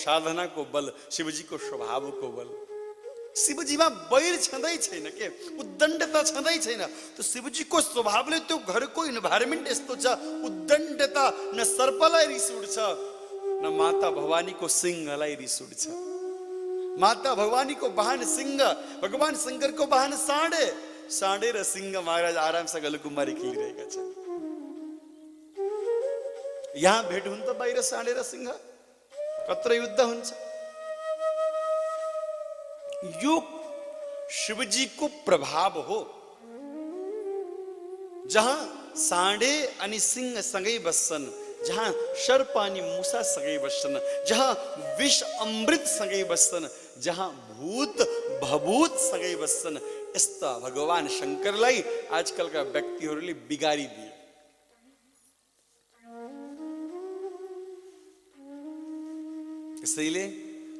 साधनाको बल, शिवजीको स्वभावको बल। शिवजीमा बैर छँदै छैन के, उद्दण्डता छँदै छैन। त शिवजीको स्वभावले त्यो घरको इन्भाइरोमेन्ट यस्तो छ, उद्दण्डता। न सर्पलाई रिस उठ्छ, न माता भवानीको सिंहलाई रिस उठ्छ। माता भवानीको वाहन सिंह, भगवान शङ्करको वाहन साँडे। साँडे र सिंह महाराज आरामसँग गलकुमारी खेलिरहेका छन्। यहाँ भेट हुन्छ बाहिर साँडे र सिंह, कत्र युद्ध हुन्छ। यो शिवजीको प्रभाव हो। जहाँ साँडे अनि सिंह सँगै बस्छन्, जहाँ सर्प अनि मुसा सँगै बस्छन्, जहाँ विष अमृत सँगै बस्छन्, जहाँ भूत भभूत सँगै बस्छन्, यस्ता भगवान शङ्करलाई आजकलका व्यक्तिहरूले बिगारिदिए। त्यसैले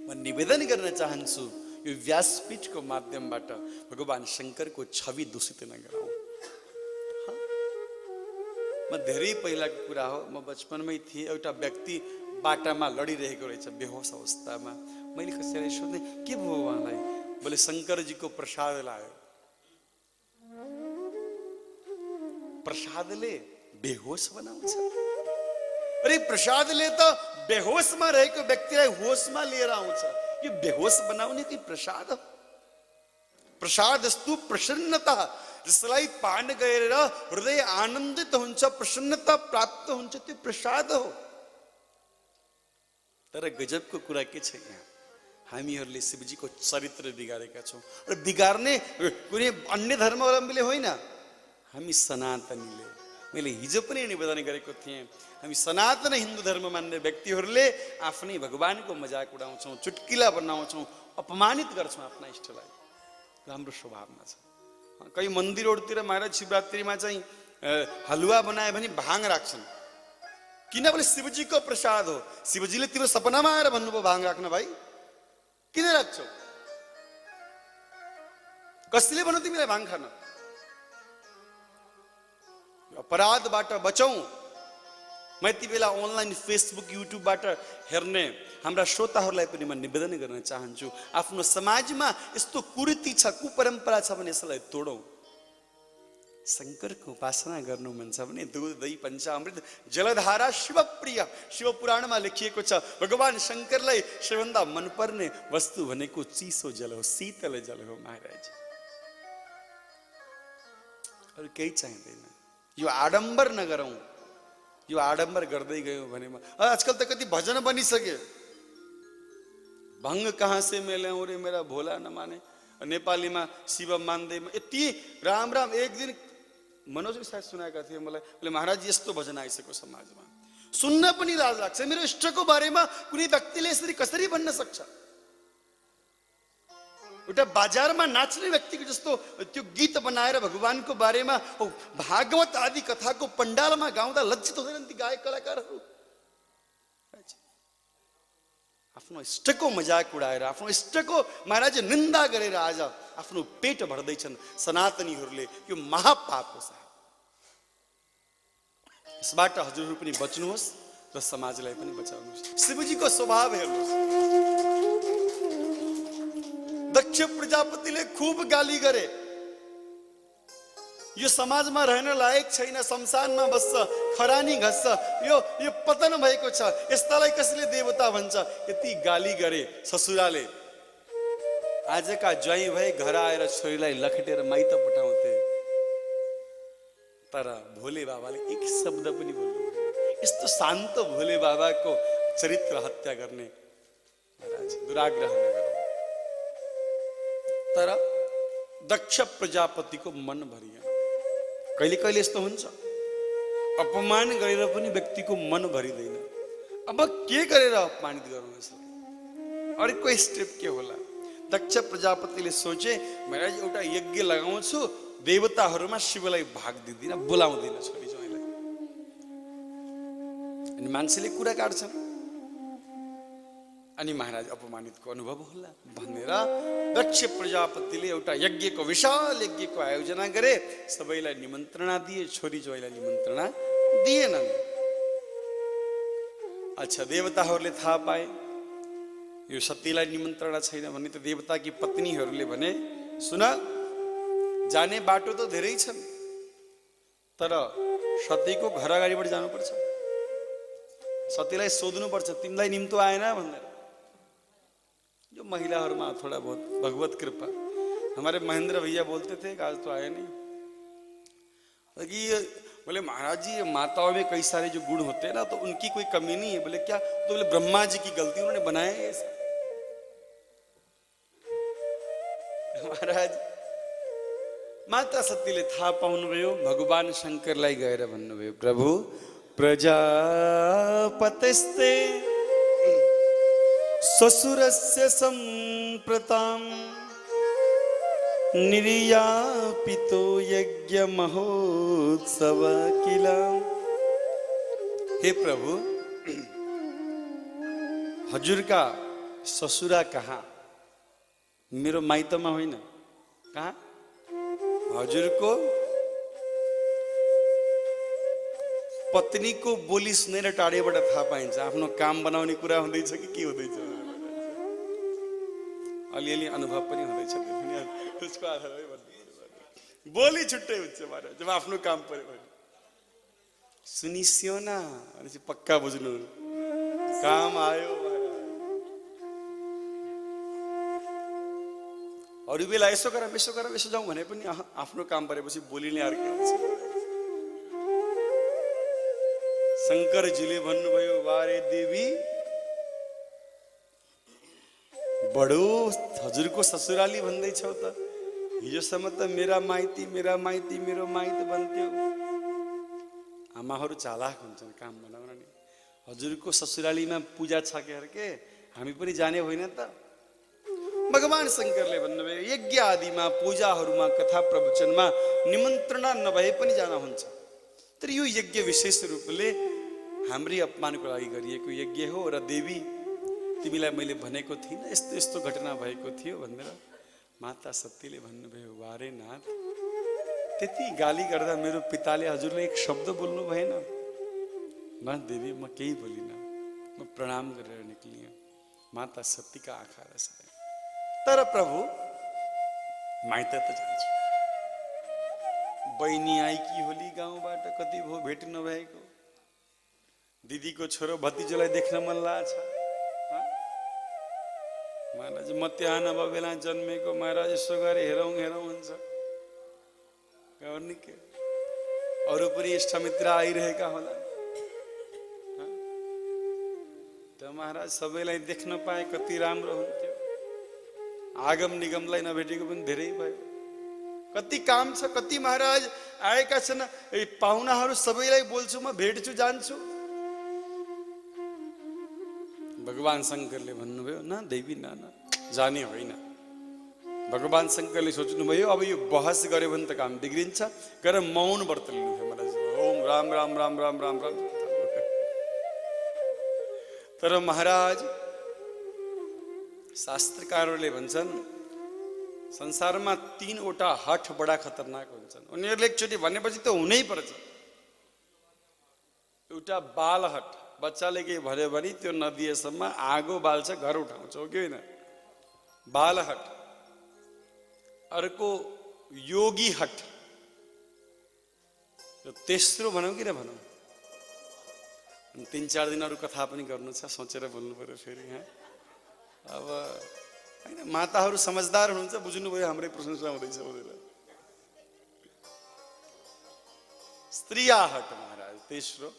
म निवेदन गर्न चाहन्छु, यो व्यासपीठको माध्यमबाट भगवान शङ्करको छवि दूषित नगरौँ। म धेरै पहिलाको कुरा हो, म बचपनमै थिएँ। एउटा व्यक्ति बाटामा लडिरहेको रहेछ बेहोस अवस्थामा। मैले कसैलाई सोधेँ, के भयो उहाँलाई? बोले शङ्करजीको प्रसाद लायो। प्रसादले बेहोस बनाउँछ? अरे प्रसादले त बेहोसमा रहेको व्यक्तिलाई होसमा लिएर आउँछ। यो बेहोस बनाउने कि प्रसाद हो? प्रसादस्तु प्रसन्नता, जसलाई पान गरेर हृदय आनन्दित हुन्छ, प्रसन्नता प्राप्त हुन्छ, त्यो प्रसाद हो। तर गजबको कुरा के छ, यहाँ हामीहरूले शिवजीको चरित्र बिगारेका छौँ। र बिगार्ने कुनै अन्य धर्मावलम्बीले होइन, हामी सनातनीले। मैले हिजो पनि निवेदन गरेको थिएँ, हामी सनातन हिन्दू धर्म मान्ने व्यक्तिहरूले आफ्नै भगवानको मजाक उडाउँछौँ, चुटकिला बनाउँछौँ, अपमानित गर्छौँ आफ्ना इष्टलाई। राम्रो स्वभावमा छ। कहीँ मन्दिरहरूतिर महाराज शिवरात्रिमा चाहिँ हलुवा बनायो भने भाङ राख्छन्, किनभने शिवजीको प्रसाद हो। शिवजीले तिम्रो सपनामा आएर भन्नुभयो भाङ राख्न भाइ, किन राख्छौ? कसले भन्यो तिमीलाई भाङ खान? अपराधबाट बचौँ। म यति बेला अनलाइन फेसबुक युट्युबबाट हेर्ने हाम्रा श्रोताहरूलाई पनि म निवेदन गर्न चाहन्छु, आफ्नो समाजमा यस्तो कुरीति छ, कुपरम्परा छ भने यसलाई तोडौँ। शङ्करको उपासना गर्नु मन छ भने दूध दही पञ्चामृत जलधारा शिवप्रिय, शिवपुराणमा लेखिएको छ। भगवान शङ्करलाई सबैभन्दा मनपर्ने वस्तु भनेको चिसो जल हो, शीतल जल हो महाराज। अरू केही चाहिँदैन। यो आडम्बर नगरौँ। यो आडम्बर गर्दै गयौँ भने आजकल त कति भजन बनिसक्यो। भङ्ग कहाँ से मैं ल्याऊँ रे मेरा भोला नमाने, नेपालीमा शिव मान्दैमा यति राम राम। एक दिन मनोजले सायद सुनाएका थिए मलाई, बोले महाराज यस्तो भजन आइसक्यो समाजमा, सुन्न पनि लाज लाग्छ। मेरो इष्टको बारेमा कुनै व्यक्तिले यसरी कसरी भन्न सक्छ? एउटा बाजारमा नाच्ने व्यक्तिको जस्तो त्यो गीत बनाएर भगवानको बारेमा भागवत आदि कथाको पण्डालमा गाउँदा लज्जित हुँदैनन् ती गायक कलाकारहरू? आफ्नो इष्टको मजाक उडाएर, आफ्नो इष्टको महाराज निन्दा गरेर आज आफ्नो पेट भर्दैछन् सनातनीहरूले। यो महापाप हो साहब। यसबाट हजुरहरू पनि बच्नुहोस् र समाजलाई पनि बचाउनुहोस्। शिवजीको स्वभाव हेर्नुहोस्। दक्ष प्रजापतिले खूब गाली गरे, यो समाजमा रहन लायक छैन, शमशानमा बस्छ, खरानी घस्छ, यो पतन भएको छ, यस्तालाई कसले देवता भन्छ? यति गाली गरे ससुराले। आजका ज्वाइँ भए घर आएर छोरीलाई लखेटेर माइत पठाउँथे, तर भोले बाबाले एक शब्द पनि बोल्नु। यस्तो शान्त भोले बाबाको चरित्र हत्या गर्ने महाराज दुराग्रह नगरौँ। तर दक्ष प्रजापतिको मन भरिएन। कहिले कहिले यस्तो हुन्छ, अपमान गरेर पनि व्यक्तिको मन भरिँदैन। अब के गरेर अपमानित गरौँ यसलाई? अर्को स्टेप के होला? दक्ष प्रजापतिले सोचे, महाराज एउटा यज्ञ लगाउँछु, देवताहरूमा शिवलाई भाग दिँदिन, बोलाउँदिन छोरी ज्वाइँलाई। अनि मान्छेले कुरा काट्छन्, अनि महाराज अपमानितको अनुभव होला भनेर दक्ष प्रजापतिले एउटा यज्ञको, विशाल यज्ञको आयोजना गरे। सबैलाई निमन्त्रणा दिए, छोरी ज्वाइँलाई निमन्त्रणा दिएनन्। अच्छा, देवताहरूले थाहा पाए, यो सतीलाई निमन्त्रणा छैन भने त देवताकी पत्नीहरूले भने सुन जाने बाटो त धेरै छन् तर सतीको घर अगाडिबाट जानुपर्छ, सतीलाई सोध्नुपर्छ तिमीलाई निम्तो आएन भनेर। जो महिलाहरूमा थोड़ा बहुत भगवत कृपा, हमारे महेंद्र भैया बोलते थे आज तो आए नहीं, बोले महाराज जी माताओं में कई सारे जो गुण होते हैं ना तो उनकी कोई कमी नहीं है। बोले क्या? तो बोले ब्रह्मा जी की गलती, उन्होंने बनाया है ऐसा। महाराज माता सतीले थाहा पाउनुभयो, भगवान शङ्करलाई गएर भन्नुभयो प्रभु प्रजापतिस्ते ससुरस्य सम्प्रतां निर्यापितो यज्ञ महोत्सव किल। हे प्रभु हजुर का ससुरा कहाँ? मेरो माइतमा होइन, कहाँ? हजुरको पत्नीको बोली सुनेर टाढेबाट थाहा पाइन्छ आफ्नो काम बनाउने कुरा हुँदैछ कि के हुँदैछ। अलिअलि अनुभव पनि हुँदैछ, त्यसको आधारमै भन्नु। बोली छुट्टै हुन्छ महाराज जब आफ्नो काम पर्यो भने। सुनिस्यो न भनेपछि पक्का बुझ्नु, काम आयो। अरू बेला यसो गर यसो जाउँ भने पनि आफ्नो काम परेपछि बोलिने अर्कै हुन्छ। शङ्करजीले भन्नुभयो वारे देवी बडो हजुरको ससुराली भन्दैछौ त, हिजोसम्म त मेरा माइती मेरो माइत भन्थ्यो। आमाहरू चालाक हुन्छन् काम बनाउन नि। हजुरको ससुरालीमा पूजा छ के हामी पनि जाने होइन त? भगवान शङ्करले भन्नुभयो यज्ञ आदिमा पूजाहरूमा कथा प्रवचनमा निमन्त्रणा नभए पनि जान हुन्छ, तर यो यज्ञ विशेष रूपले हाम्रै अपमानको लागि गरिएको यज्ञ हो र देवी तिमीलाई मैले भनेको थिइनँ यस्तो यस्तो घटना भएको थियो भनेर। माता सतीले भन्नुभयो वारे नाथ त्यति गाली गर्दा मेरो पिताले हजुरले एक शब्द बोल्नु भएन? न देवी म केही बोलिनँ, म प्रणाम गरेर निक्लिएँ। माता सतीका आँखा रसाए। तर प्रभु माइत त जान्छु, बहिनी आइकी होली गाउँबाट कति भो भेट नभएको, दिदीको छोरो भतिजोलाई देख्न मन लाग्छ। महाराज म त्यहाँ नभए बेला जन्मेको, महाराज यसो गरे हेरौँ हुन्छ गर्ने के? अरू पनि इष्टमित्र आइरहेका होला त महाराज, सबैलाई देख्न पाए कति राम्रो हुन्थ्यो। आगम निगमलाई नभेटेको पनि धेरै भयो। कति काम छ, कति महाराज आएका छन्, पाहुनाहरू सबैलाई बोल्छु, म भेट्छु जान्छु। भगवान शङ्करले भन्नुभयो न देवी न जाने होइन। भगवान शङ्करले सोच्नुभयो अब यो बहस गर्यो भने त काम बिग्रिन्छ, गएर मौन व्रत लिनुभयो महाराज। ओम राम राम राम राम राम राम। तर महाराज शास्त्रकारहरूले भन्छन् संसारमा 3वटा हठ बडा खतरनाक हुन्छन्। उनीहरूले एकचोटि भनेपछि त हुनै पर्छ। एउटा बाल हठ, बच्चाले केही भन्यो भने त्यो नदिएसम्म आगो बाल्छ, घर उठाउँछ, हो कि होइन? बाल हठ। अर्को योगी हठ, तेस्रो भनौँ कि नभनौँ? 3-4 दिन अरू कथा पनि गर्नु छ, सोचेर बोल्नु पर्यो फेरि। अब होइन, माताहरू समझदार हुनुहुन्छ, बुझ्नुभयो हाम्रै प्रशंसा हुँदैछ भनेर। स्त्रिया हट महाराज तेस्रो,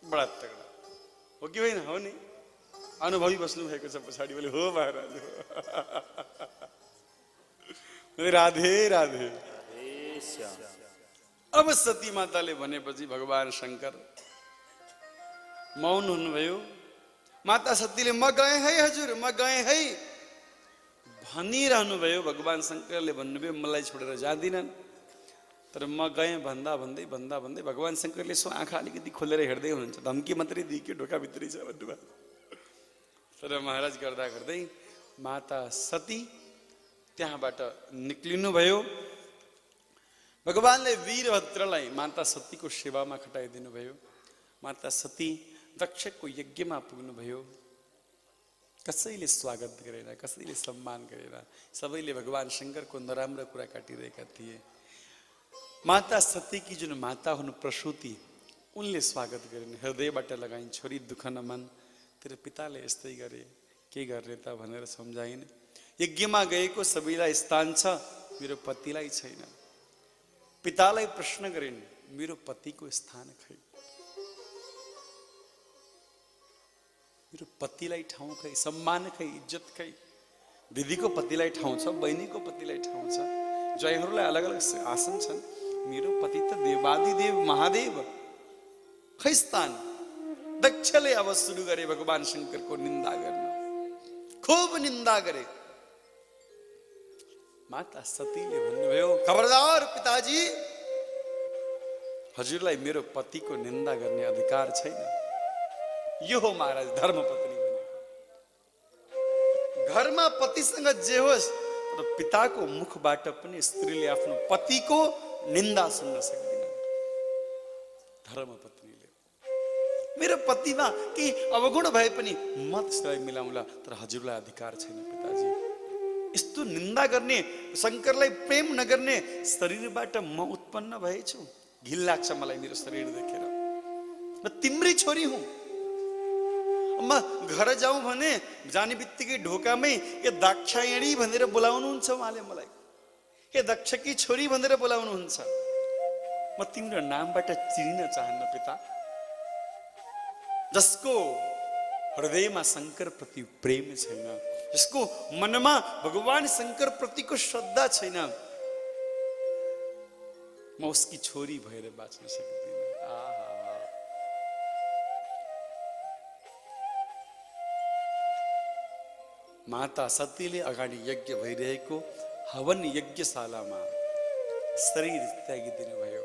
बडा तगडा, हो कि होइन? हो नि, अनुभवी बस्नु भएको छ पछाडि। बोले हो महाराज। राधे राधे। अब सती माताले भनेपछि भगवान शङ्कर मौन हुनुभयो। माता सतीले म गएँ है हजुर, म गएँ है भनिरहनु भयो। भगवान शङ्करले भन्नुभयो मलाई छोडेर जाँदिनन्। तर म गएँ भन्दा भन्दै भगवान शङ्करले सो आँखा अलिकति खोलेर हेर्दै हुनुहुन्छ, धम्की मात्रै दिए कि ढोकाभित्रै छ भन्नुभयो। तर महाराज गर्दा गर्दै माता सती त्यहाँबाट निक्लिनु भयो। भगवानले वीरभद्रलाई माता सतीको सेवामा खटाइदिनु भयो। माता सती दक्षको यज्ञमा पुग्नुभयो। कसैले स्वागत गरेन, कसैले सम्मान गरेन, सबैले भगवान शङ्करको नराम्रो कुरा काटिरहेका थिए। माता सतीकी जुन माता हुनु प्रसूति, उनले स्वागत गरेन, हृदयबाट लगाइन्, छोरी दुःख नमान, तेरो पिताले यस्तै गरे, के गर्ने त भनेर सम्झाइन्। यज्ञमा गएको सबैलाई स्थान छ, मेरो पतिलाई छैन। पितालाई प्रश्न गरिन्, मेरो पतिको स्थान खै, मेरो पतिलाई ठाउँ खै, सम्मान खै, इज्जत खै। दिदीको पतिलाई ठाउँ छ, बहिनीको पतिलाई ठाउँ छ, जयहरूलाई अलग अलग आसन छन्, मेरो पति त देवादिदेव महादेव, खै स्थान। दक्षले अब सुरु गरे भगवान शङ्करको निन्दा गर्न, खूब निन्दा गरे। माता सतीले भन्नुभयो, खबरदार पिताजी, हजुरलाई मेरो पतिको निन्दा गर्ने अधिकार छैन। यो हो महाराज धर्मपत्नी भनेको। घरमा पतिसँग जे होस्, तर पिताको मुखबाट पनि स्त्रीले आफ्नो पतिको निन्दा सुन्न सक्दैन। धर्मपत्नीले मेरो पतिमा केही अवगुण भए पनि म त्यसलाई मिलाउँला, तर हजुरलाई अधिकार छैन पिताजी। यस्तो निन्दा गर्ने, शङ्करलाई प्रेम नगर्ने शरीरबाट म उत्पन्न भएछु। घिन लाग्छ मलाई मेरो शरीर देखेर। म तिम्रै छोरी हुँ। म घर जाउँ भने जाने बित्तिकै ढोकामै ए दाक्षायणी भनेर बोलाउनुहुन्छ उहाँले मलाई, ए दक्षकी छोरी भनेर बोलाउनुहुन्छ। म तिम्रो नामबाट चिनिन चाहन्न पिता। जसको हृदयमा शङ्कर प्रति प्रेम छैन, जसको मनमा भगवान शङ्कर प्रतिको श्रद्धा छैन, म उसकी छोरी भएर बाँच्न सक्दिनँ। माता सतीले अगाडि यज्ञ भइरहेको हवन यज्ञशालामा शरीर त्यागिदिनु भयो।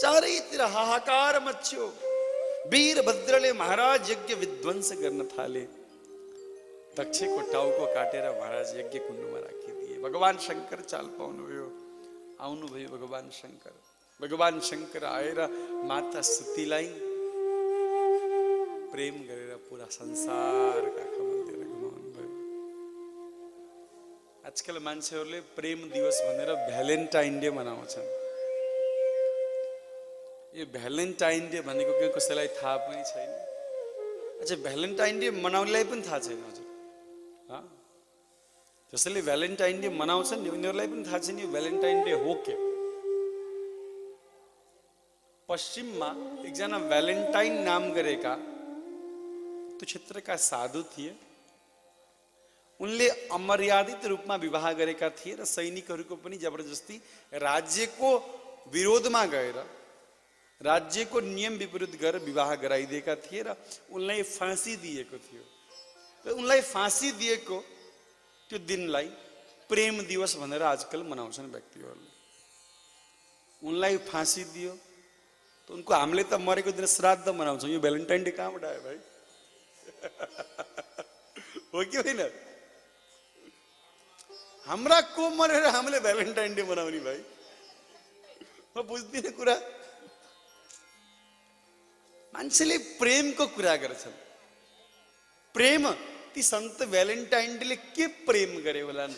चारैतिर हाहाकार मच्यो। वीरभद्रले महाराज यज्ञ विध्वंस गर्न थाले। दक्षको टाउको काटेर महाराज यज्ञ कुण्डमा राखिदिए। भगवान शङ्कर चाल पाउनुभयो, आउनुभयो भगवान शङ्कर। भगवान शङ्कर आएर माता सतीलाई प्रेम गरेर पुरा संसारका खबर दिएर घुमाउनु भयो। आजकल मान्छेहरूले प्रेम दिवस भनेर भ्यालेन्टाइन डे मनाउँछन्। यो भ्यालेन्टाइन डे भनेको के कसैलाई थाहा पनि छैन। अच्छा, भ्यालेन्टाइन डे मनाउनेलाई पनि थाहा छैन हजुर। जसले भ्यालेन्टाइन डे मनाउँछन् नि उनीहरूलाई पनि थाहा छैन यो भ्यालेन्टाइन डे हो के। पश्चिममा एकजना भ्यालेन्टाइन नाम गरेका त्यो क्षेत्रका साधु थिए। उनले अमर्यादित रूपमा विवाह गरेका थिए र सैनिकहरूको पनि जबरजस्ती राज्यको विरोधमा गएर, राज्यको नियम विपरीत गरेर विवाह गराइदिएका थिए र उनलाई फाँसी दिएको थियो। र उनलाई फाँसी दिएको त्यो दिनलाई प्रेम दिवस भनेर आजकल मनाउँछन् व्यक्तिहरूले। उनलाई फाँसी दियो त उनको हामीले त मरेको दिन श्राद्ध मनाउँछौँ। यो भ्यालेन्टाइन डे कहाँबाट आयो भाइ? हो कि होइन? हाम्रा को मरेर हामीले भ्यालेन्टाइन डे मनाउने भाइ? म बुझ्दिनँ कुरा। मान्छेले प्रेमको कुरा गर्छन्। प्रेम ती सन्त भ्यालेन्टाइन डेले के प्रेम गरे होलान्?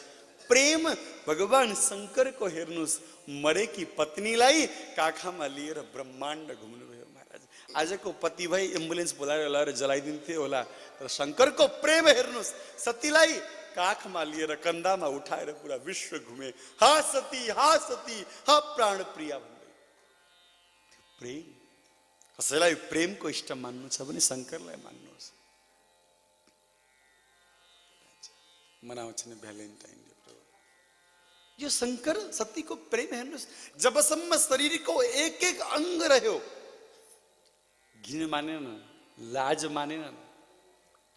प्रेम भगवान शङ्करको हेर्नुहोस्, मरेकी पत्नीलाई काखमा लिएर ब्रह्माण्ड घुम्नुभयो महाराज। आजको पति भाइ एम्बुलेन्स बोलाएर लगाएर जलाइदिन्थे होला, तर शङ्करको प्रेम हेर्नुहोस्, सतीलाई काखमा लिएर कन्दामा उठाएर पुरा विश्व घुमे। हा सती, हा सती, हा प्राण प्रिया भन्दै। प्रेम, कसैलाई प्रेमको इष्ट मान्नु छ भने शङ्करलाई मान्नुहोस्। मनाउँछन् भ्यालेन्टाइन डे। यो शङ्कर सतीको प्रेम हेर्नुहोस्। जबसम्म शरीरको एक एक अङ्ग रह्यो, घिन मानेन, लाज मानेन।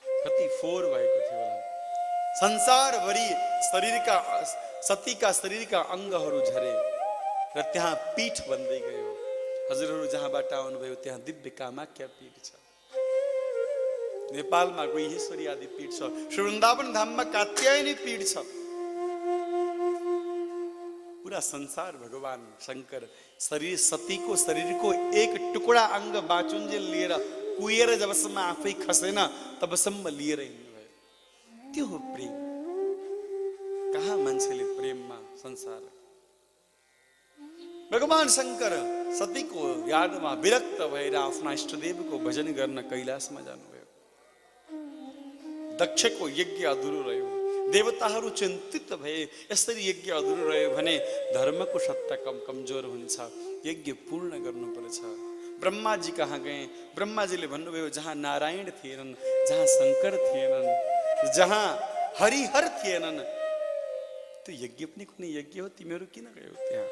कति फोहोर भएको थियो होला। संसारभरि शरीरका सतीका शरीरका अङ्गहरू झरे र त्यहाँ पीठ बन्दै गयो। हजुरहरू जहाँबाट आउनुभयो त्यहाँ दिव्य कामाख्या पीठ छ। नेपालमा गुह्येश्वरी आदि पीठ छ। वृन्दावन धाममा कात्यायनी पीठ छ। पूरा संसार भगवान शङ्कर शरीर सतीको शरीरको एक टुकडा अङ्ग बाँचुन्जेल लिएर कुहिएर जबसम्म आफै खसेन तबसम्म लिएर हिँड्नुभयो। त्यो हो प्रेम। कहाँ मान्छेले प्रेममा संसार। भगवान शंकर सतीको यादमा विरक्त भएर आफ्ना इष्टदेवको भजन गर्न कैलाशमा जानुभयो। दक्षको यज्ञ अधुरो रह्यो। देवताहरू चिन्तित भए, यसरी यज्ञ अधुरो रह्यो भने धर्मको सत्ता कमजोर हुन्छ, यज्ञ पूर्ण गर्नुपर्छ। ब्रह्माजी कहाँ गए? ब्रह्माजीले भन्नुभयो जहाँ नारायण थिएनन्, जहाँ शंकर थिएनन्, जहाँ हरिहर थिएनन्, त्यो यज्ञ पनि कुनै यज्ञ हो? तिमीहरू किन गयौ त्यहाँ?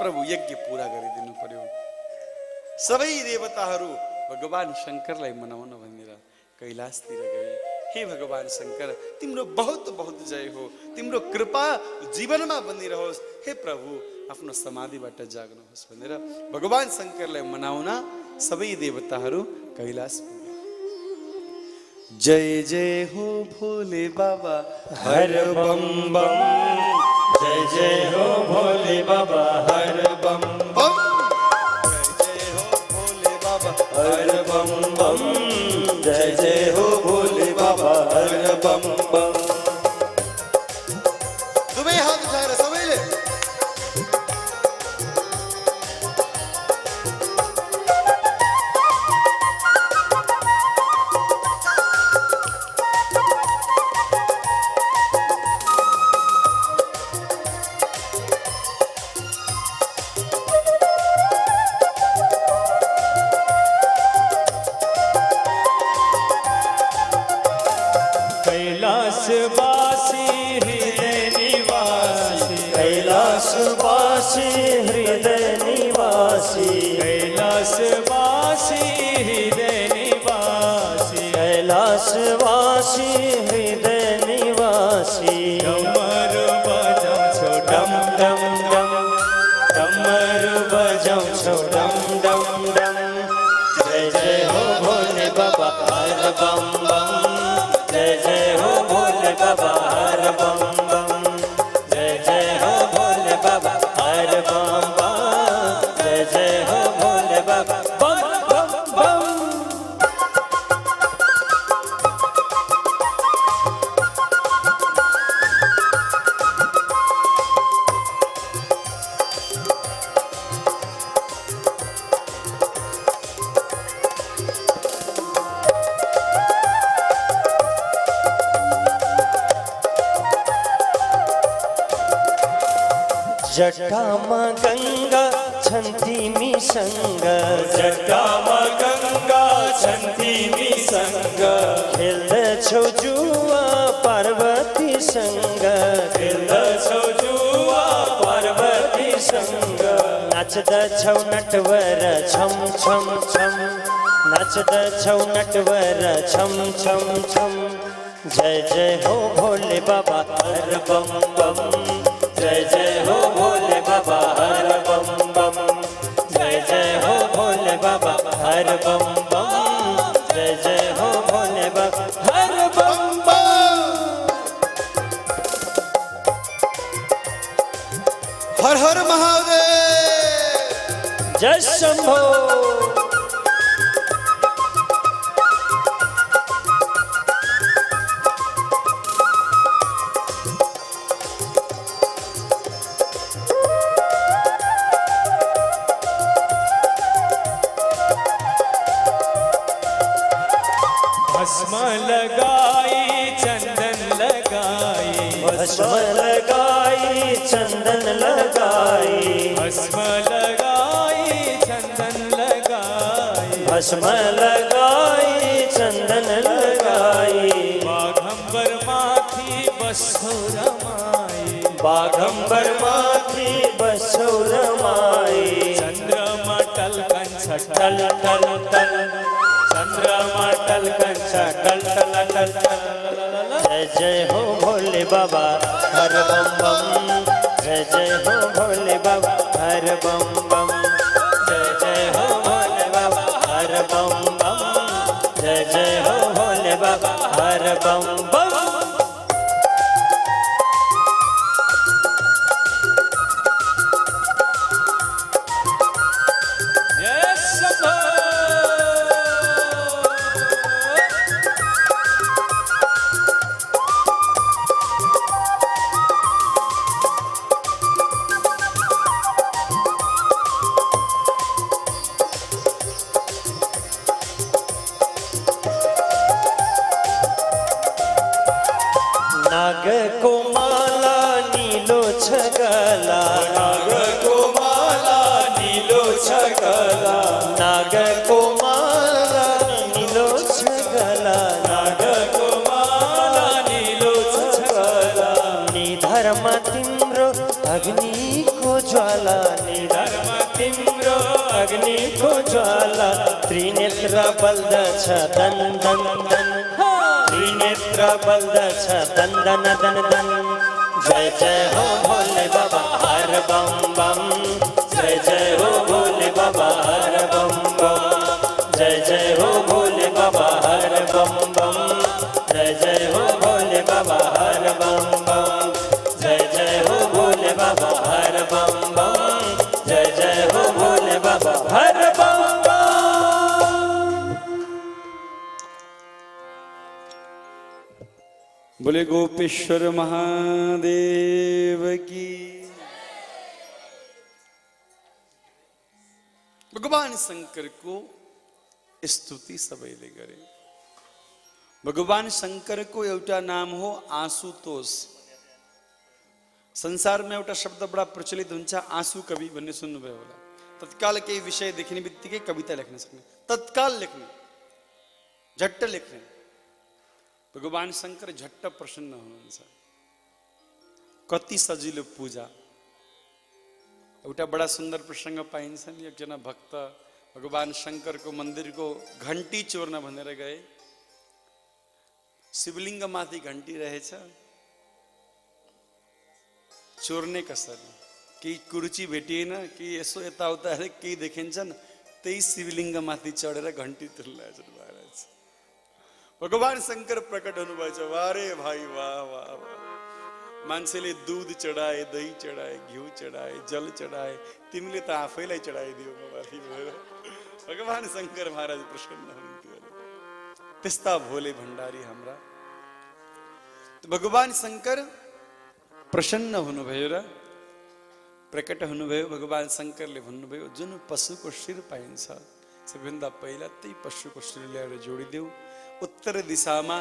प्रभु यज्ञ पूरा गरिदिनु पर्यो। सबै देवताहरू भगवान शंकरलाई मनाउन भनेर कैलाशतिर गए। हे भगवान शंकर, तिम्रो बहुत बहुत जय हो, तिम्रो कृपा जीवनमा बनिरहोस्। हे प्रभु, आफ्नो समाधिबाट जाग्नुहोस् भनेर भगवान शंकरलाई मनाउन सबै देवताहरू कैलाश पुगे। जय जय हो भोले बाबा हर बम बम, जय जय हो भोले बाबा हर बम बम, जय जय हो भोले बाबा हर बम बम, जय जय हो भोले बाबा हर बम बम। दुवै हात उठाएर सबैले कैलाशवासी हृदय निवासी, कैलाशवासी हृदय निवासी, कैलाशवासी हृदय निवासी, कैलाशवासी हृदय निवासी। डमरू बजाऊं छो डम डम डम, डमरू बजाऊं छो डम डम डम। जय जय हो भोले बाबा हर बम बम, जय जय हो भोले बाबा हर बम बम, जय जय हो भोले बाबा हर बम बम, जय जय हो भोले बाबा बम बम बम। जटामा गंगा छन्ती मी संग, जटामा गंगा छन्ती मी संग, खेल्दछौ जुवा पार्वती संग, खेल्दछौ जुवा पार्वती संग। नाच्दछौ नटवर छम छम छम, नाच्दछौ नटवर छम छम छम। जय जय हो भोले बाबा हर बम बम, जय जय हो भोले बाबा हर बम बम, जय जय हो भोले बाबा हर बम बम, जय जय हो भोले बाबा हर बम बम। हर हर महादेव। जय शंभो। भस्म लगाई चंदन लगाई, भस्म लगाई चंदन लगाई, भस्म लगाई चंदन लगाई, भस्म लगाई चंदन लगाई। बाघंबर माथी बसो रमाई, बाघंबर माथी बसो रमाई। चंद्रमा टलकन छटल टल टल, चंद्रमा टलकन छटल टल टल टल। जय जय हो भोले बाबा हर बम बम, जय जय हो भोले बाबा हर बम बम, जय जय हो भोले बाबा हर बम बम, जय जय हो भोले बाबा हर बम बम। नाग को माला नीलो छगला, नाग को माला नीलो छगला, नाग को माला नीलो छगला, नाग को माला नीलो छगला, निधर्म तिम्रो अग्नि को ज्वाला, निधर्म तिम्रो अग्नि को ज्वाला, त्रिनेत्र बल्द छ दन दन दन, त्रिनेत्र बल्द छ दन दन दन दन। जय जय हो भोले बाबा हर बम बम, जय जय हो भोले बाबा हर बम बम, जय जय हो भोले बाबा हर बम बम, जय जय हो भोले बाबा हर बम बम, जय जय हो भोले बाबा हर बम बम, जय जय हो भोले बाबा हर बम बम। बोले गोपेश्वर महादेव की। भगवान शंकर को स्तुति सबैले गरे। भगवान शंकर को एउटा नाम हो आशुतोष। संसार में एउटा शब्द बड़ा प्रचलित हुन्छ आंसू कवि भन्ने सुन्नुभयो होला। तत्काल केही विषय देखिने बित्तिकै कविता लेख्न सक्ने, तत्काल लेख्ने, झट्ट लेख्ने। भगवान शंकर झट्ट प्रसन्न हुनुहुन्छ। कति सजिलो पूजा। एउटा बडा सुन्दर प्रसंग पाइन्छ नि, एकजना भक्त भगवान शंकरको मन्दिरको घण्टी चोर्न भनेर गए। शिवलिङ्ग माथि घण्टी रहेछ, चोर्ने कसरी? केही कुर्ची भेटिएन कि यसो यताउता हेरे केही देखिन्छन्, त्यही शिवलिङ्ग माथि चढेर घण्टी तुल्याएछ महाराज। भगवान शंकर प्रकट हुनुभएछ। वारे भाइ वाह वाह वाह। मान्छेले दूध चढाए, दही चढाए, घिउ चढाए, जल चढाए, तिमीले त आफैलाई चढाइदियो माथि भनेर भगवान शंकर महाराज प्रसन्न हुनुहुन्थ्यो। त्यस्ता भोले भण्डारी हाम्रा। भगवान शंकर प्रसन्न हुनुभयो र प्रकट हुनुभयो। भगवान शंकरले भन्नुभयो जुन पशुको शिर पाइन्छ सबैभन्दा पहिला त्यही पशुको शिर ल्याएर जोडिदेऊ। उत्तर दिशामा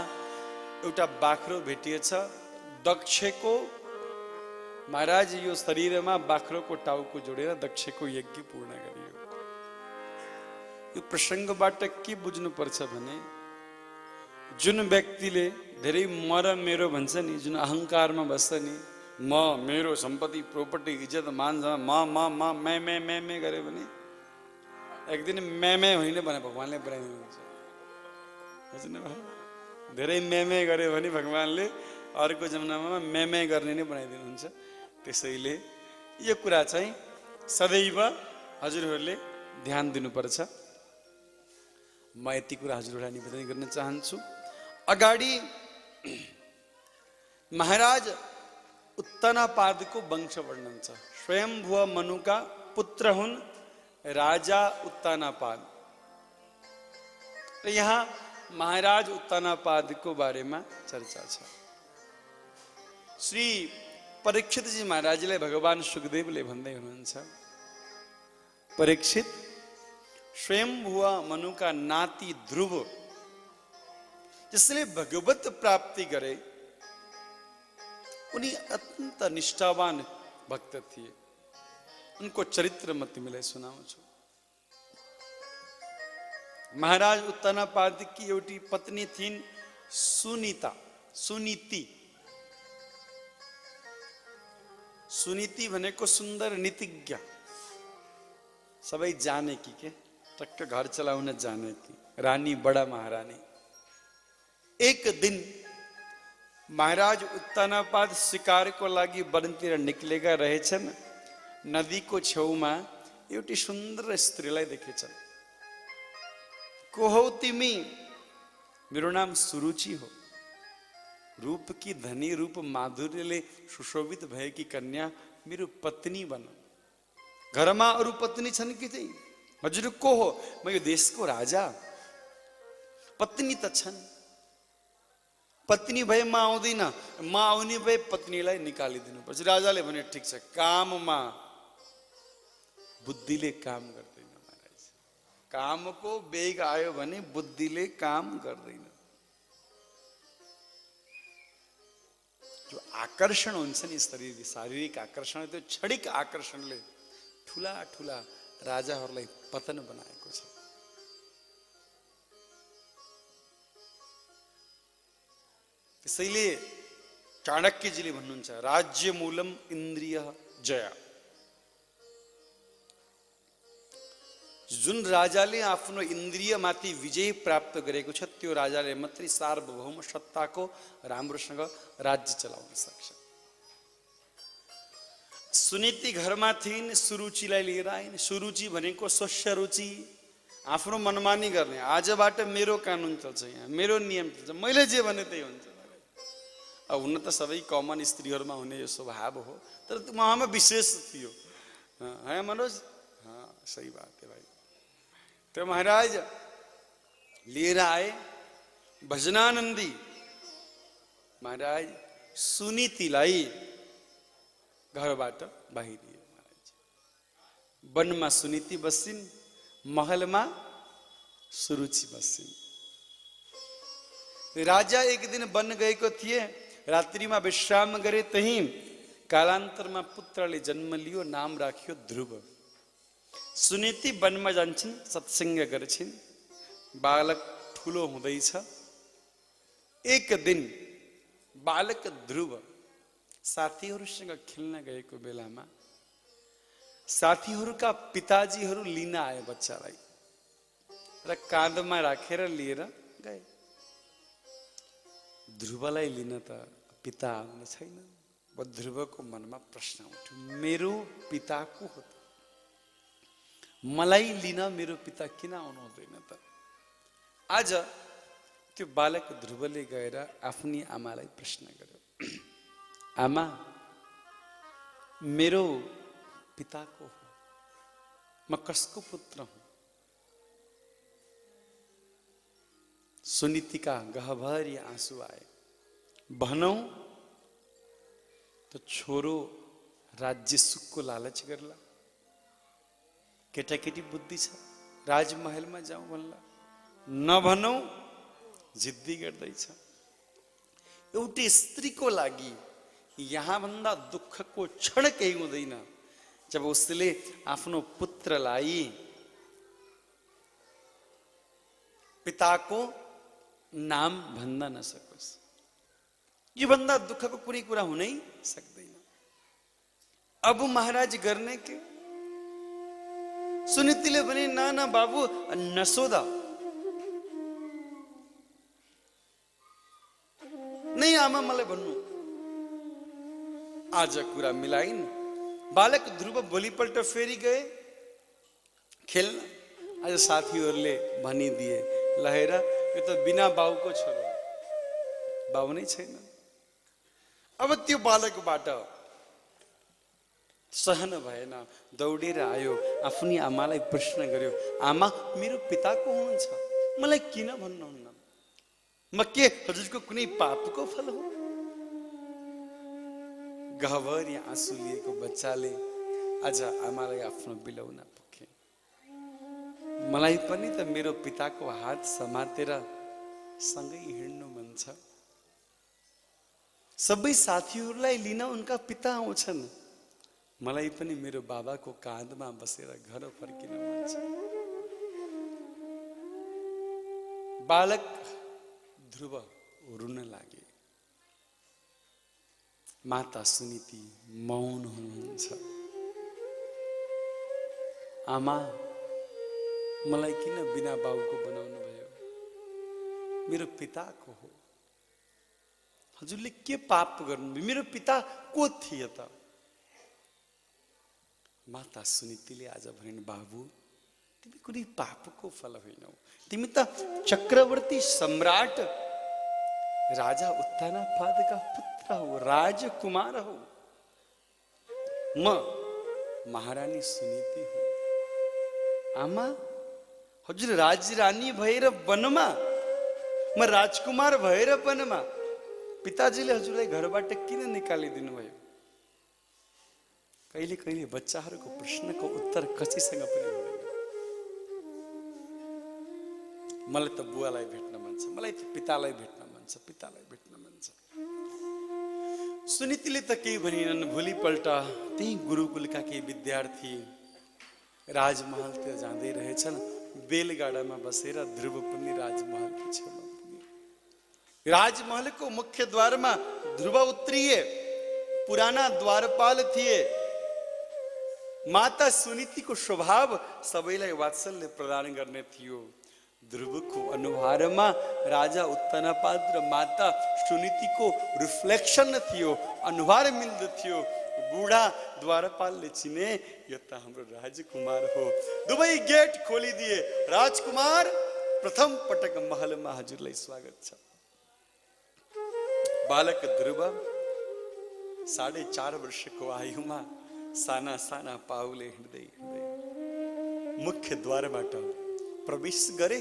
एउटा बाख्रो भेटिएछ। दक्षको महाराज यो शरीरमा बाख्रोको टाउको जोडेर दक्षको यज्ञ पूर्ण गरियो। यो प्रसंगबाट के बुझ्नु पर्छ भने जुन व्यक्तिले धेरै म र मेरो भन्छ नि, जुन अहंकारमा बस्छ नि, म मेरो सम्पत्ति प्रोपर्टी इज्जत मान मैं गरे भने एक दिन मैं होइन भने भगवानले बनाइदिनुहुन्छ। धेरै मैं गरे भने भगवानले अर्को जन्ममा मैं गर्ने नै बनाइदिनुहुन्छ। त्यसैले यो कुरा चाहिँ सदैव हजुरहरूले ध्यान दिनुपर्छ। म यति कुरा हजुरहरूलाई निवेदन गर्न चाहन्छु। अगाडि महाराज उत्तानपादको वंश वर्णन छ। स्वयंभुव मनुका पुत्र हुन् राजा उत्तानपाद। र यहाँ महाराज उत्तानपादको बारेमा चर्चा छ। श्री परीक्षित जी महाराजले भगवान सुखदेवले भन्दै हुनुहुन्छ, परीक्षित स्वयंभुव मनुका नाति ध्रुव जसले भगवत प्राप्ति गरे उनी अत्यन्त निष्ठावान भक्त थिए। उनको चरित्र म तिमीलाई सुनाउँछु। महाराज उत्तानपाद की एउटी पत्नी थिइन् सुनीता, सुनीति। सुनीति भनेको सुन्दर नीतिज्ञ, सबै जानेकी के, टक्क घर चलाउन जानेकी रानी, बडा महारानी। एक दिन महाराज उत्तानपाद शिकारको लागि वनतिर निक्लेका रहेछन्। नदीको छेउमा एउटी सुन्दर स्त्रीलाई देखेछन्। को हौ तिमी? मेरो नाम सुरुचि हो। रूप की धनी, रूप माधुर्यले सुशोभित भएकी कन्या मेरो पत्नी बन। घरमा अरू पत्नी छन् कि चाहिँ? हजुर को हो? म यो देशको राजा। पत्नी त छन्, पत्नी भए म आउँदिन, म आउने भए पत्नीलाई निकालिदिनु पर्छ। राजाले भने ठिक छ। काममा बुद्धिले काम गर्दैन महाराज। कामको वेग आयो भने बुद्धिले काम गर्दैन। आकर्षण हुन्छ नि शरीर शारीरिक आकर्षण त्यो क्षणिक आकर्षणले ठुला ठुला राजाहरूलाई पतन बनाएको छ। त्यसैले चाणक्यजीले भन्नुहुन्छ राज्य मूलम इन्द्रिय जय। जुन राजाले आफ्नो इन्द्रियमाथि विजय प्राप्त गरेको छ त्यो राजाले मात्रै सार्वभौम सत्ताको राम्रोसँग राज्य चलाउन सक्छ। सुनीति घरमा थिइन्, सुरुचिलाई लिएर आइन्। सुरुचि भनेको स्वस्य रुचि, आफ्नो मनमानी गर्ने। आजबाट मेरो कानुन चल्छ, यहाँ मेरो नियम चल्छ, मैले जे भने त्यही हुन्छ। अब हुन त सबै कमन स्त्रीहरूमा हुने यो स्वभाव हो, तर उहाँमा विशेष थियो। है मनोज? हाँ सही बात है भाई। तो महाराज लिएर आए भजनानंदी महाराज सुनीतिलाई घरबाट बाहिरिए। महाराज वनमा सुनीति बसिन्, महलमा सुरुचि बसिन्। राजा एक दिन वन गएको थिए, रात्रिमा विश्राम गरे। त्यही कालान्तरमा पुत्रले जन्म लियो, नाम राख्यो ध्रुव। सुनीति वनमा जान्छन्, सत्संग गर्छिन्। बालक ठुलो हुँदैछ। एक दिन बालक ध्रुव साथीहरूसँग खेल्न गएको बेलामा साथीहरूका पिताजीहरू लिन आए बच्चालाई र काँधमा राखेर लिएर गए। ध्रुवलाई लिन त पिता आउनु छैन। ध्रुवको मनमा प्रश्न उठ्यो, मेरो पिता को हो त? मलाई लिन मेरो पिता किन आउनु हुँदैन त? आज त्यो बालक ध्रुवले गएर आफ्नी आमालाई प्रश्न गर्यो, आमा मेरो पिता को हो? म कसको पुत्र हुँ? सुनीतिका गहभरी आंसु आए। भनौ त छोरो राज्य सुखको लालच गर्ला, केटाकेटी बुद्धि छ, राजमहलमा जाउँ भन्ला। नभनौ जिद्दी गर्दैछ। एउटी स्त्रीको लागि यहाँ भन्दा दुःखको क्षण केही हुँदैन जब उसले आफ्नो पुत्रलाई पिताको नाम भन्न नसकोस्। यो भन्दा दुःखको कुनै कुरा हुनै सक्दैन। अब महाराज गर्ने के? सुनीतिले भने ना ना बाबु नसोदा, नै आमा मलाई भन्नु। आज कुरा मिलाइन्। बालक ध्रुव भोलिपल्ट फेरि गए खेल्न। आज साथीहरूले भनिदिए, लहेर यो त बिना बाउको छोरो, बाउ नै छैन। अब त्यो बालकबाट सहन भएन, दौडेर आयो, आफ्नी आमालाई प्रश्न गर्यो, आमा मेरो पिता को हुनुहुन्छ? मलाई किन भन्नुहुन्न? म के हजुरको कुनै पापको फल हो? गहभरी आँसु लिएको बच्चाले आज आमालाई आफ्नो बिलौना पुगे। मलाई पनि त मेरो पिताको हात समातेर सँगै हिँड्नु मन छ। सबै साथीहरूलाई लिन उनका पिता आउँछन्, मलाई पनि मेरो बाबाको काँधमा बसेर घर फर्किन मन छ। बालक ध्रुव रुन लागे। माता सुनीति मौन हुनुहुन्छ। आमा मलाई किन बिना बाउको बनाउनु भयो? मेरो पिताको हो। हजुरले के पाप गर्नुभयो? मेरो पिता को थिए त? माता सुनीतिले आज भनिन्, बाबु तिमी कुनै पापको फल होइनौ। तिमी त चक्रवर्ती सम्राट राजा उत्तानपादका पुत्र हो, राजकुमार हो। म महारानी सुनीति हो। आमा हजुर राजरानी भएर वनमा, म राजकुमार भएर वनमा। पिताजीले हजुरलाई घरबाट किन निकालिदिनु भयो? कहिले कहिले बच्चाहरूको प्रश्नको उत्तर कसैसँग पनि हुँदैन। मलाई त बुवालाई भेट्न मन छ, मलाई त पितालाई भेट्न मन छ, पितालाई भेट्न मन छ। सुनीतिले त केही भनिनन्। भोलिपल्ट त्यही गुरुकुलका केही विद्यार्थी राजमहलतिर जाँदै रहेछन्। बेलगाडामा बसेर ध्रुव पनि राजमहलको छेउमा पुगे। राजमहलको मुख्य द्वारमा ध्रुव उत्रिए। पुराना द्वारपाल थिए। माता सुनीतिको स्वभाव सबैलाई वात्सल्य प्रदान गर्ने थियो। ध्रुवको अनुहारमा राजा उत्तनापाद र माता सुनीतिको रिफ्लेक्सन थियो। अनुहार मिल्दथ्यो। बुढा द्वारपालले चिने यो त हाम्रो राजकुमार हो। दुवै गेट खोलिदिए। राजकुमार, प्रथम पटक महलमा हजुरलाई स्वागत छ। बालक ध्रुव 4.5 वर्षको आयुमा साना साना पाउले हिँड्दै हिँड्दै मुख्य द्वारबाट प्रवेश गरे।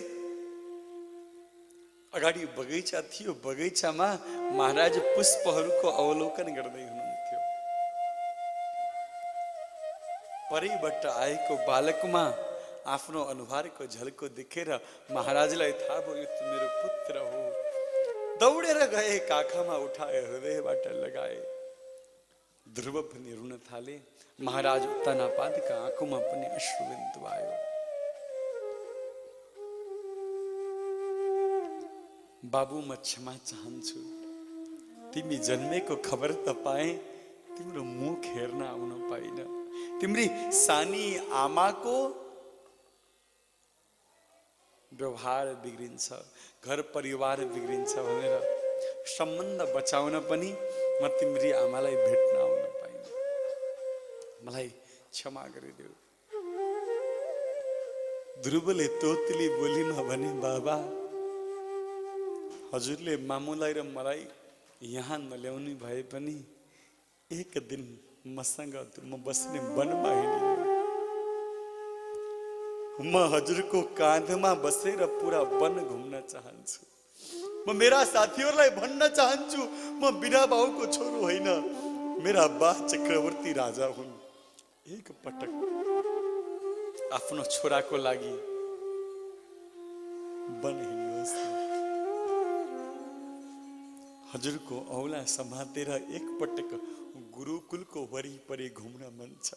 अगाडि बगैँचा थियो। बगैँचामा महाराज पुष्पहरूको अवलोकन गर्दै हुनुहुन्थ्यो। परैबाट आएको बालकमा आफ्नो अनुहारको झल्को देखेर महाराजलाई थाहा भयो यो त मेरो पुत्र हो। दौडेर गए, काखमा उठाए, हृदयबाट लगाए। ध्रुव पनि रुन थाले। महाराज उत्तनापादका आँखामा पनि अश्रुबिन्दु आयो। बाबु, म क्षमा चाहन्छु। तिमी जन्मेको खबर त पाए, तिम्रो मुख हेर्न आउन पाइन। तिम्री सानी आमाको व्यवहार बिग्रिन्छ, घर परिवार बिग्रिन्छ भनेर सम्बन्ध बचाउन पनि म तिम्री आमालाई भेट्न आउन पाइन। मलाई क्षमा गरिदेऊ। ध्रुवले तोतली बोलीमा भने, बाबा, हजुरले मामुलाई र मलाई यहाँ नल्याउनु भए पनि एक दिन मसँग म बस्ने वनमा हिँडिदिनु। म हजुरको काँधमा बसेर पुरा वन घुम्न चाहन्छु। म मेरा साथीहरूलाई भन्न चाहन्छु म बिना बाउको छोरो होइन, मेरा बा चक्रवर्ती राजा हुन्। एक पटक आफ्नो छोराको लागि वन हिँड्नुहोस्। हजुरको औला समातेर एक पटक गुरुकुलको वरिपरि घुम्न मन छ।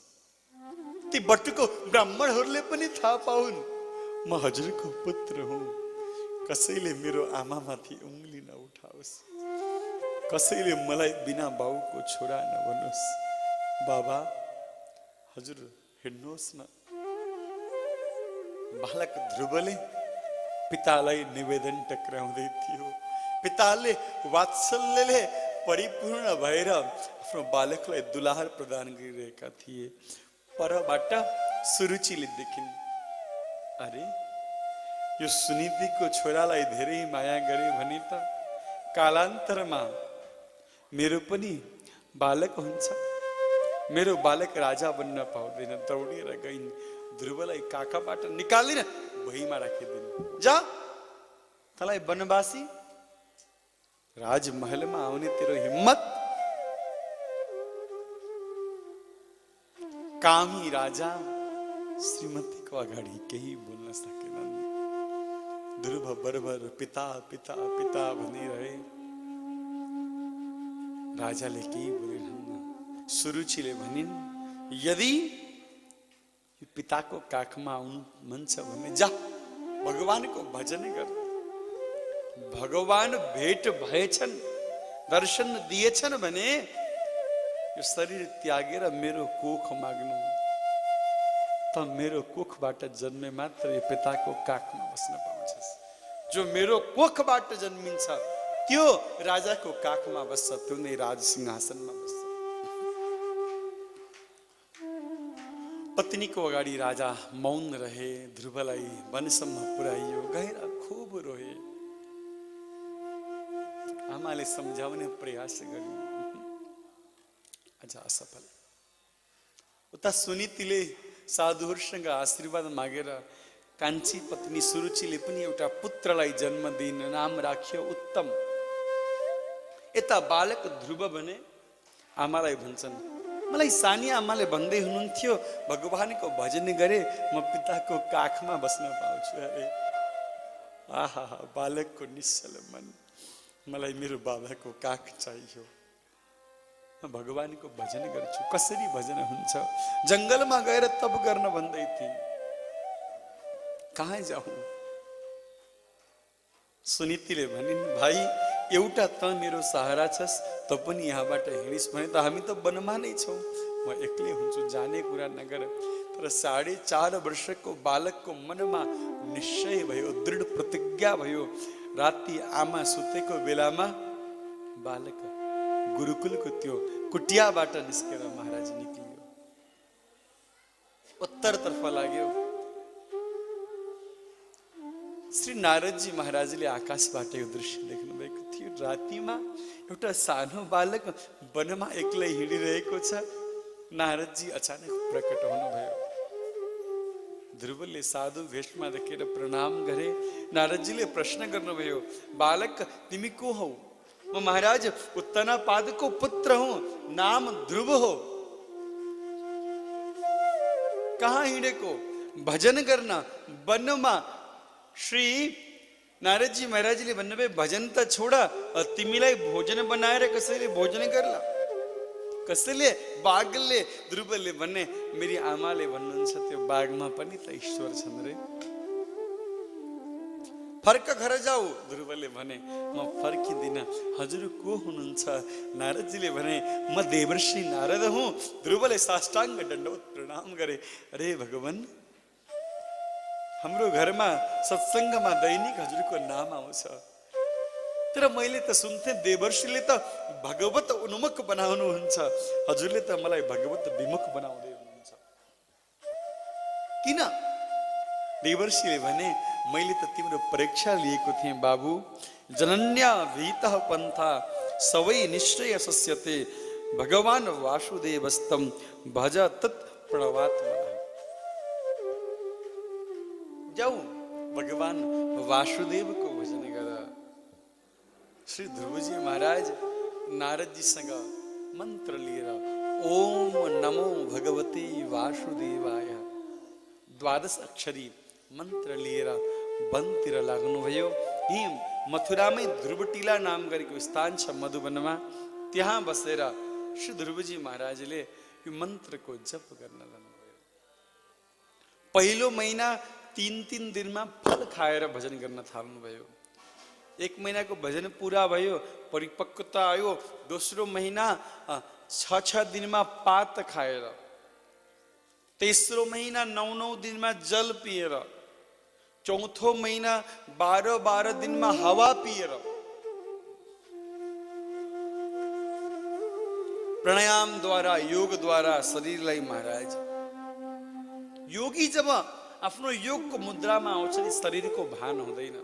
ती बटुको ब्राह्मणहरूले पनि थाहा पाउन् म हजुरको पुत्र हुँ। कसैले मेरो आमामाथि उंगली नउठाओस्। कसैले मलाई बिना बाउको छोरा नभनोस्। बाबा, हजुर हिँड्नुहोस् न। बालक ध्रुवले पितालाई निवेदन टक्राउँदै थियो। पिताले वात्सल्यले परिपूर्ण भएर आफ्नो बालकलाई दुलार प्रदान गरिरहेका थिए। परबाट सुरुचिले देखिन्, अरे यो सुनीतिको छोरालाई धेरै माया गरे भने त कालान्तरमा मेरो पनि बालक हुन्छ। मेरो बालक राजा बन्न पाउँदैन। दौडेर गइन्। ध्रुवलाई काखाबाट निकालेर भुइँमा राखिदिन्। जा, तँलाई वनवासी राजमहलमा आउने तेरो हिम्मत? कामी राजा श्रीमतीको अगाडि केही बोल्न सकेनन्। ध्रुव बरबर पिता पिता पिता भनिरहे। राजाले केही बोलेनन्। सुरुचिले भनिन्, यदि पिताको काखमा आउनु मन छ भने जा, भगवानको भजन गर। भगवान भेट भएछन्, दर्शन दिएछन् भने यो शरीर त्यागेर मेरो कोख माग्नु। त मेरो कोखबाट जन्मे मात्र यो पिताको काखमा बस्न पाउँछस्। जो मेरो कोखबाट जन्मिन्छ त्यो राजाको काखमा बस्छ, त्यो नै राज सिंहासनमा बस्छ। पत्नीको अगाडि राजा मौन रहे। ध्रुवलाई वनसम्म पुर्याइयो। गएर खूब रोए। आमाले सम्झाउने प्रयास गरे, अझ असफल। उता सुनीतिले साधुहरूसँग आशीर्वाद मागेर कान्छी पत्नी सुरुचिले पनि एउटा पुत्रलाई जन्म दिन नाम राख्यो उत्तम। यता बालक ध्रुव भने आमालाई भन्छन्, मलाई सानी आमाले भन्दै हुनुहुन्थ्यो भगवानको भजन गरे म पिताको काखमा बस्न पाउँछु। अरे आहा, बालकको निश्चल मन। मलाई मेरो बाबाको काख चाहियो। म भगवानको भजन गर्छु। कसरी भजन हुन्छ? जङ्गलमा गएर तप गर्न भन्दै थिए। कहाँ जाऊँ? सुनीतिले भनिन्, भाइ एउटा त मेरो सहारा छस्, त पनि यहाँबाट हिँडिस् भने त हामी त वनमा नै छौँ, म एक्लै हुन्छु, जाने कुरा नगर। तर 4.5 वर्षको बालकको मनमा निश्चय भयो, दृढ प्रतिज्ञा भयो। राति आमा सुतेको बेलामा बालक गुरुकुलको त्यो कुटियाबाट निस्केर महाराज निक्लियो, उत्तरतर्फ लाग्यो। श्री नारदजी महाराजले आकाशबाट यो दृश्य देख्नु भएको थियो। रातिमा एउटा सानो बालक वनमा एक्लै हिँडिरहेको छ। नारदजी अचानक प्रकट हुनुभयो। ध्रुवले साधु वेशमा देखेर प्रणाम गरे। नारदजीले प्रश्न गर्नुभयो, बालक तिमी को हौ? म महाराज उत्तनापादको पुत्र हूं, नाम ध्रुव हो। कहाँ हिँडेको? भजन गर्न वनमा। श्री नारदजी महाराजले भन्नुभयो, भजन त छोड, तिमीलाई भोजन बनाएर कसैले भोजन गर्ला? कसैले? बाघले। ध्रुवले भन्ने, मेरी आमाले भन्नुहुन्छ त्यो बाघमा पनि त ईश्वर छन् रे। फर्क घर जाऊ। ध्रुवले भने, म फर्किदिन। हजुर को हुनुहुन्छ? नारदजीले भने, म देवर्षि नारद हुँ। ध्रुवले साष्टाङ्ग दण्डवत प्रणाम गरे। अरे भगवान, हाम्रो घरमा सत्सङ्गमा दैनिक हजुरको नाम आउँछ, तर मैले त सुन्थे देवर्षिले त भगवत उन्मुख बनाउनुहुन्छ, हजुरले त मलाई भगवत विमुख बनाउँदै हुनुहुन्छ। किन? देवर्षिले भने, मैले त तिम्रो परीक्षा लिएको थिएँ बाबु। जनन्या भीतः पन्था सवै निश्चय सस्यते, भगवान वासुदेवस्तम भज तत् प्रणवात्मनः। जाऊ भगवान वासुदेव को भजन गर। श्री ध्रुवजी महाराज नारदजीसँग मन्त्र लिएर ओम नमो भगवते वासुदेवाय 12 अक्षरी मन्त्र लिएर वनतिर लाग्नुभयो। यी मथुरामै ध्रुवटिला नाम गरेको स्थान छ मधुवनमा, त्यहाँ बसेर श्री ध्रुवजी महाराजले यो मन्त्रको जप गर्न लाग्नुभयो। पहिलो महिना 3 दिनमा फल खाएर भजन गर्न थाल्नुभयो। 1 महिनाको भजन पुरा भयो, परिपक्वता आयो। दोस्रो महिना 6 दिनमा पात खाएर, तेस्रो महिना 9 दिनमा जल पिएर, चौथो महिना 12 दिनमा हावा पिएर, प्राणायाम द्वारा योग द्वारा शरीरलाई महाराज, योगी जब आफ्नो योगको मुद्रामा आउँछ नि शरीरको भान हुँदैन,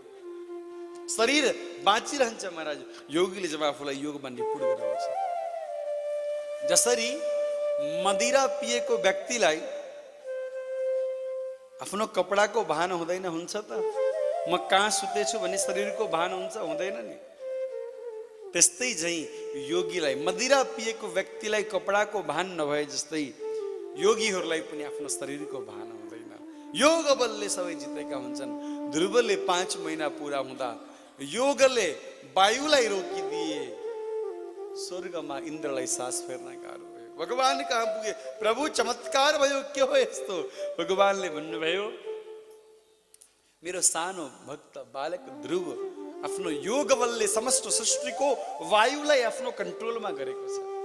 शरीर बाँचिरहन्छ महाराज। योगीले जब आफूलाई योगमा निपुण गराउँछ, जसरी मदिरा पिएको व्यक्तिलाई आफ्नो कपडाको भान हुँदैन, हुन्छ त? म कहाँ सुतेछु भन्ने शरीरको भान हुन्छ, हुँदैन नि? त्यस्तै झैं योगीलाई, मदिरा पिएको व्यक्तिलाई कपडाको भान नभए जस्तै योगीहरूलाई पनि आफ्नो शरीरको भान हुँदैन। योग बलले सबै जितेका हुन्छन्। ध्रुवले 5 महिना पुरा हुँदा योगले वायुलाई रोकिदिए, स्वर्गमा इन्द्रलाई सास फेर्न गाह्रो भयो। भगवान कहाँ पुगे? प्रभु चमत्कार भयो, के हो यस्तो? भगवानले भन्नुभयो, मेरो सानो भक्त बालक ध्रुव आफ्नो योग बलले समस्त सृष्टिको वायुलाई आफ्नो कन्ट्रोलमा गरेको छ।